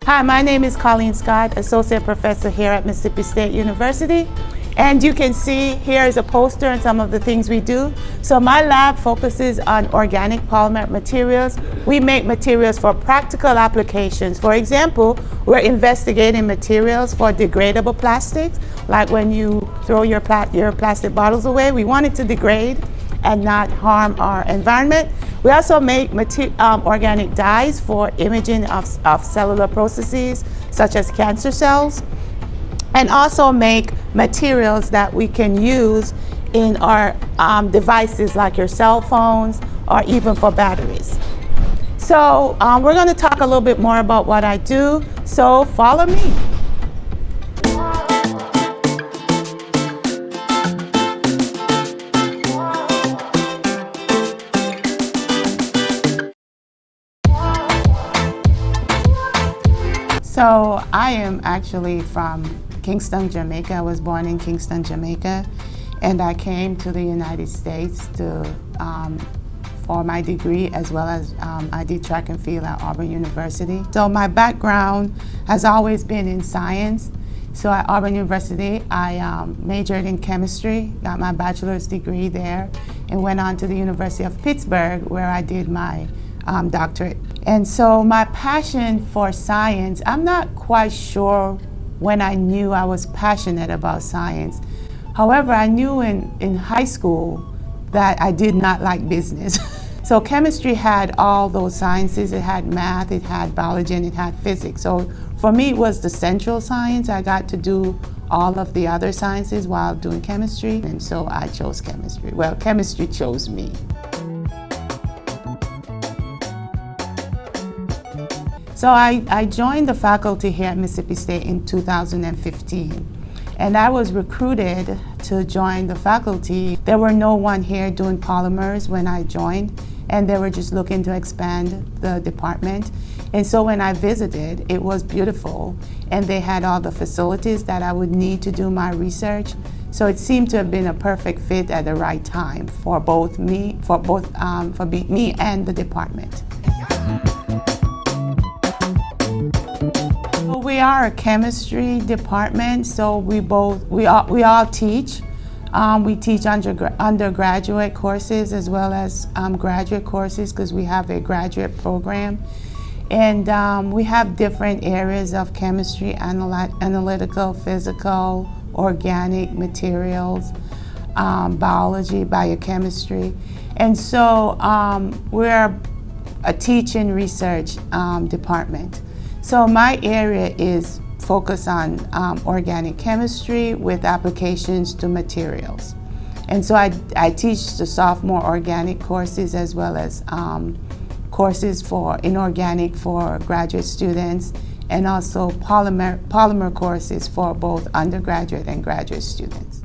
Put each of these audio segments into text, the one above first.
Hi, my name is Colleen Scott, Associate Professor here at Mississippi State University. And you can see here is a poster and some of the things we do. So my lab focuses on organic polymer materials. We make materials for practical applications. For example, we're investigating materials for degradable plastics, like when you throw your plastic bottles away, we want it to degrade and not harm our environment. We also make organic dyes for imaging of cellular processes, such as cancer cells, and also make materials that we can use in our devices like your cell phones or even for batteries. So we're going to talk a little bit more about what I do, so follow me. So I am actually from Kingston, Jamaica. I was born in Kingston, Jamaica, and I came to the United States for my degree, as well as I did track and field at Auburn University. So my background has always been in science. So at Auburn University, I majored in chemistry, got my bachelor's degree there, and went on to the University of Pittsburgh, where I did my doctorate. And so my passion for science, I'm not quite sure when I knew I was passionate about science. However, I knew in high school that I did not like business. So chemistry had all those sciences. It had math, it had biology, and it had physics. So for me, it was the central science. I got to do all of the other sciences while doing chemistry, and so I chose chemistry. Well, chemistry chose me. So I joined the faculty here at Mississippi State in 2015. And I was recruited to join the faculty. There were no one here doing polymers when I joined, and they were just looking to expand the department. And so when I visited, it was beautiful, and they had all the facilities that I would need to do my research. So it seemed to have been a perfect fit at the right time for me and the department. We are a chemistry department, so we all teach. We teach undergraduate courses as well as graduate courses, because we have a graduate program. And we have different areas of chemistry: analytical, physical, organic materials, biology, biochemistry. And so we're a teaching research department. So my area is focused on organic chemistry with applications to materials. And so I teach the sophomore organic courses as well as courses for inorganic for graduate students, and also polymer courses for both undergraduate and graduate students.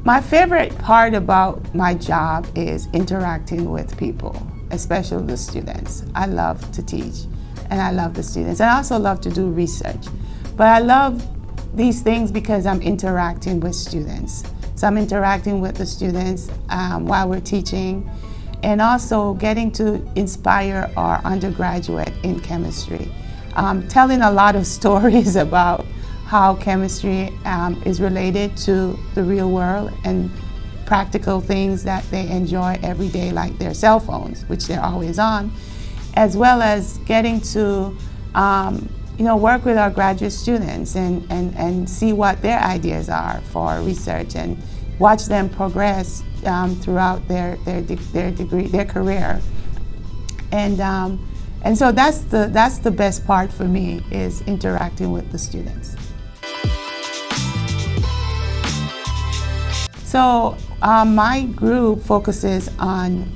My favorite part about my job is interacting with people, especially the students. I love to teach, and I love the students. And I also love to do research. But I love these things because I'm interacting with students. So I'm interacting with the students while we're teaching, and also getting to inspire our undergraduate in chemistry. Telling a lot of stories about how chemistry is related to the real world and practical things that they enjoy every day, like their cell phones, which they're always on, as well as getting to work with our graduate students and see what their ideas are for research, and watch them progress throughout their degree, their career. And so that's the best part for me, is interacting with the students. So my group focuses on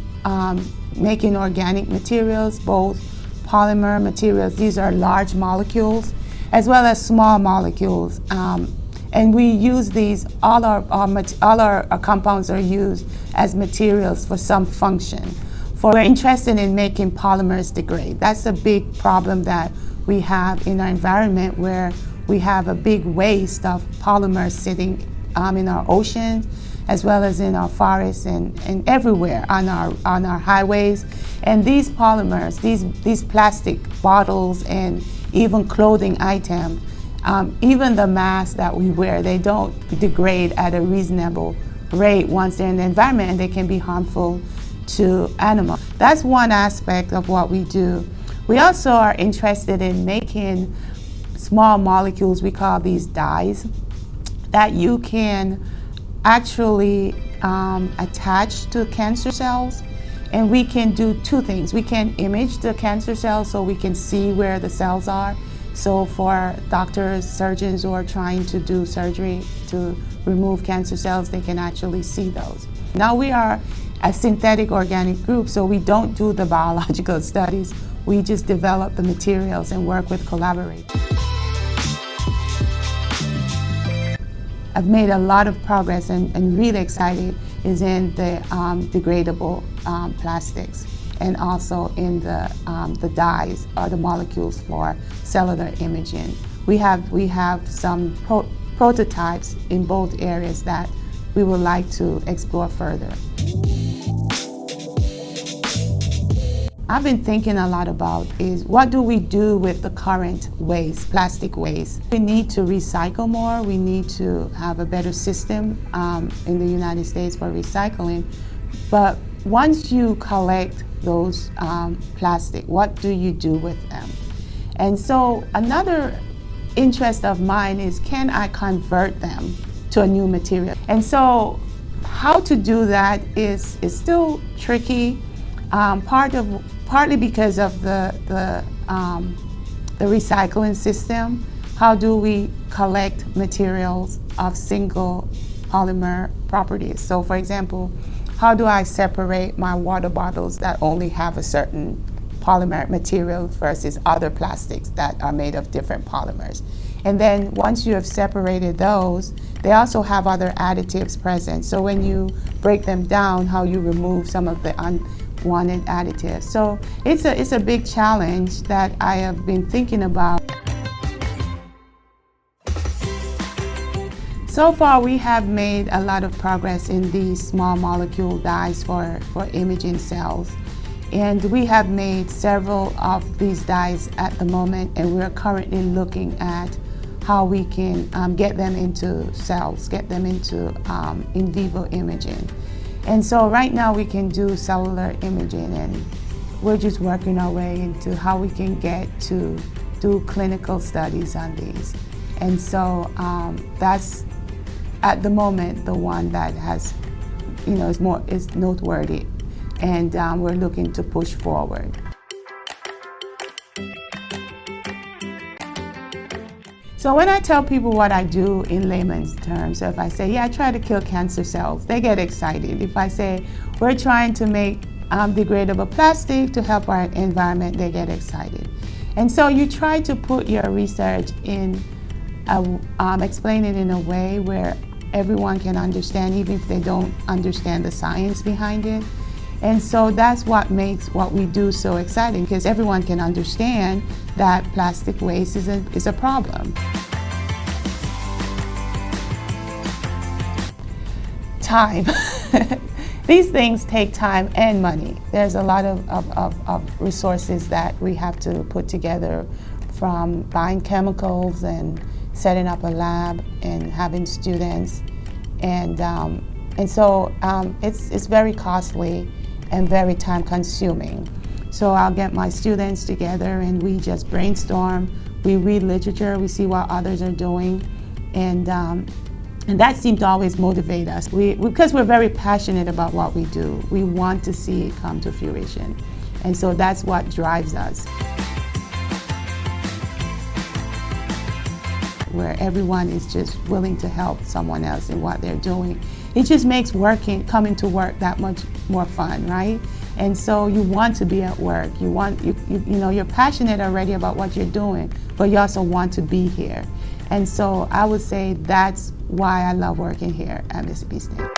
making organic materials, both polymer materials. These are large molecules, as well as small molecules. And we use these, all our compounds are used as materials for some function. We're interested in making polymers degrade. That's a big problem that we have in our environment, where we have a big waste of polymers sitting in our oceans, as well as in our forests and everywhere on our highways. And these polymers, these plastic bottles and even clothing items, even the masks that we wear, they don't degrade at a reasonable rate once they're in the environment, and they can be harmful to animals. That's one aspect of what we do. We also are interested in making small molecules, we call these dyes, that you can actually attach to cancer cells. And we can do two things. We can image the cancer cells so we can see where the cells are. So for doctors, surgeons who are trying to do surgery to remove cancer cells, they can actually see those. Now we are a synthetic organic group, so we don't do the biological studies. We just develop the materials and work with collaborators. I've made a lot of progress and really excited is in the degradable plastics, and also in the dyes or the molecules for cellular imaging. We have some prototypes in both areas that we would like to explore further. I've been thinking a lot about is what do we do with the current waste, plastic waste? We need to recycle more. We need to have a better system in the United States for recycling. But once you collect those plastic, what do you do with them? And so another interest of mine is, can I convert them to a new material? And so how to do that is still tricky. Partly because of the recycling system. How do we collect materials of single polymer properties? So for example, how do I separate my water bottles that only have a certain polymer material versus other plastics that are made of different polymers? And then once you have separated those, they also have other additives present. So when you break them down, how you remove some of the unwanted additives. So it's a big challenge that I have been thinking about. So far we have made a lot of progress in these small molecule dyes for imaging cells. And we have made several of these dyes at the moment, and we're currently looking at how we can get them into cells, get them into in vivo imaging. And so right now we can do cellular imaging, and we're just working our way into how we can get to do clinical studies on these. And so that's at the moment the one that has, is noteworthy, and we're looking to push forward. So when I tell people what I do in layman's terms, so if I say, yeah, I try to kill cancer cells, they get excited. If I say, we're trying to make degradable plastic to help our environment, they get excited. And so you try to put your research in, explain it in a way where everyone can understand, even if they don't understand the science behind it. And so that's what makes what we do so exciting, because everyone can understand that plastic waste is a problem. Time. These things take time and money. There's a lot of resources that we have to put together, from buying chemicals and setting up a lab and having students. And so it's very costly and very time consuming. So I'll get my students together and we just brainstorm, we read literature, we see what others are doing, and that seems to always motivate us. Because we're very passionate about what we do, we want to see it come to fruition. And so that's what drives us. Where everyone is just willing to help someone else in what they're doing. It just makes coming to work that much more fun, right? And so you want to be at work. You're passionate already about what you're doing, but you also want to be here. And so I would say that's why I love working here at Mississippi State.